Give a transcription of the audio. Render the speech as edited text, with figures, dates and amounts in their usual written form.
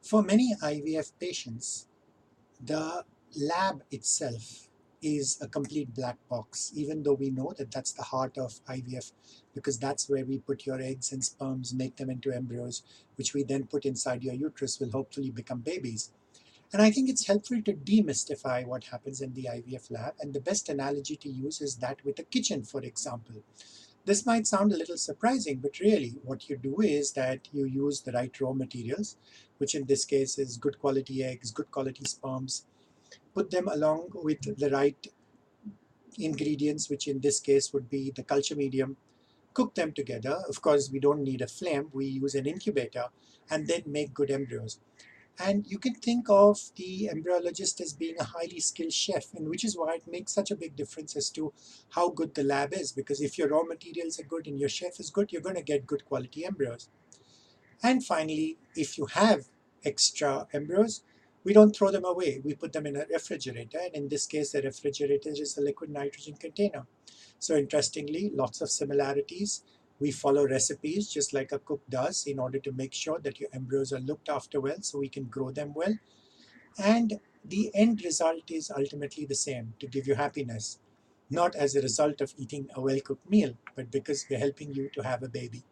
For many IVF patients, the lab itself is a complete black box, even though we know that that's the heart of IVF, because that's where we put your eggs and sperms, make them into embryos, which we then put inside your uterus, will hopefully become babies. And I think it's helpful to demystify what happens in the IVF lab. And the best analogy to use is that with a kitchen, for example. This might sound a little surprising, but really what you do is that you use the right raw materials, which in this case is good quality eggs, good quality sperms, put them along with the right ingredients, which in this case would be the culture medium, cook them together. Of course, we don't need a flame, we use an incubator, and then make good embryos. And you can think of the embryologist as being a highly skilled chef, and which is why it makes such a big difference as to how good the lab is. Because if your raw materials are good and your chef is good, you're going to get good quality embryos. And finally, if you have extra embryos, we don't throw them away. We put them in a refrigerator, and in this case, the refrigerator is a liquid nitrogen container. So interestingly, lots of similarities. We follow recipes just like a cook does in order to make sure that your embryos are looked after well so we can grow them well. And the end result is ultimately the same, to give you happiness, not as a result of eating a well-cooked meal, but because we're helping you to have a baby.